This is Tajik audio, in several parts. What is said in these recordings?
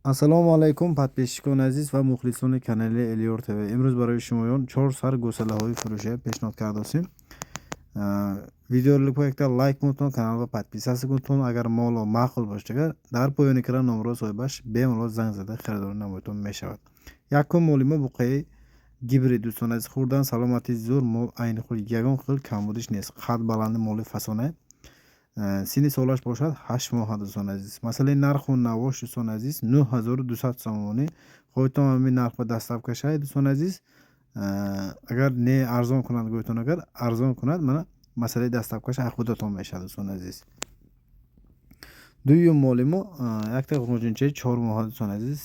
Ассалому алайкум подписчикони азиз ва мухлисони канали Элиор ТВ. Имрӯз барои шумоён 4 сар гӯсалаҳои фурӯшия пешниҳод кардастем. Видеоро липоякта лайк мутон, каналро подписаться кунтон. Агар моло маъқул бошад, дар поёни экран номро соҳибаш бемалол занг зада харидорӣ намоятон мешавад. Якум моли мо буқаи гибрид дӯстон азиз. Хурдан саломати зур мол айни худ ягон хел камбудиш нест. Қад баланди моли фасоне. Сини солаш бошад 8 моҳа дӯстон азиз. Масъалаи нарху навош дӯстон азиз 9200 сомонӣ. Хоҳитон ҳамин нарх ба дастав кашай дӯстон азиз. Агар не арзон кунад гӯйтон, агар арзон кунад мана масъалаи dastavkash худатон мешавад дӯстон азиз. Дуюм моли мо якта ғунҷунчаи 4 моҳа дӯстон азиз.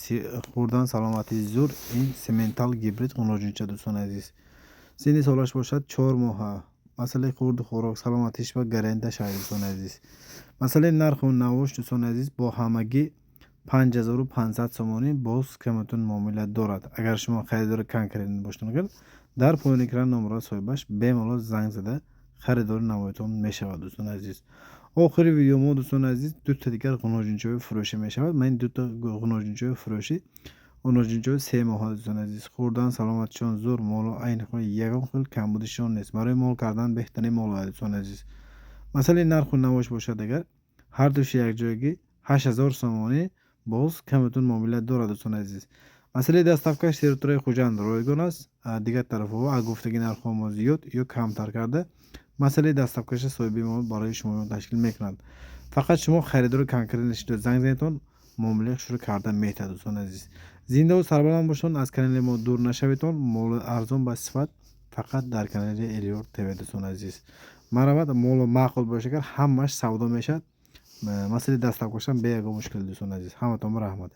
Хурдан саломати зур ин сементал гибрид ғунҷунча дӯстон азиз. Сини солаш бошад 4 моҳа. Масъалаи хурду хӯрок саломатиш ба гаранда шавад дӯстон азиз. Масъалаи нарху навош дӯстон азиз бо ҳамагӣ 5500 сомонӣ боз каматун муомила дорад. Агар шумо харидори конкретно бошед, агар дар поёни экран номро соҳибаш бемалол занг зада харидорӣ намоятон мешавад дӯстон азиз. Охири видео мо дӯстон азиз дута дигар ғунҷунчаҳои фурӯшӣ мешавад. Ман дута ғунҷунчаҳои фурӯшӣ ғунҷунчаҳои 3 моҳа дӯстон азиз. Хурдан саломатишон зур моло айни худ ягон хел камбудишон нест. Барои мол кардан беҳтарин мол аст дӯстон азиз. Масъалаи нарху навош бошад, агар ҳар души якҷоягӣ 8000 сомонӣ боз каматун муомила дорад дӯстон азиз. Масъалаи dastavkash территорияи хуҷанд ройгон аст. Дигар тарафҳо аз гуфтаги нархҳо мо зиёд ё камтар карда масъалаи dastavkash соҳиби мо барои шумо ташкил мекунад. Фақат шумо харидори конкретно шуда занг занедон, муомилаи шуруъ карда метавад дӯстон азиз. Зиндаву сарбаланд бошед, аз канали мо дур нашаведон. Моли арзон ба сифат фақат дар канали Элиор ТВ дӯстон азиз. Маравад моло маъқул бошад, агар ҳамааш савдо мешавад. Масъалаи dastavkash бе ягон мушкил дӯстон азиз. Ҳаматонро раҳмат.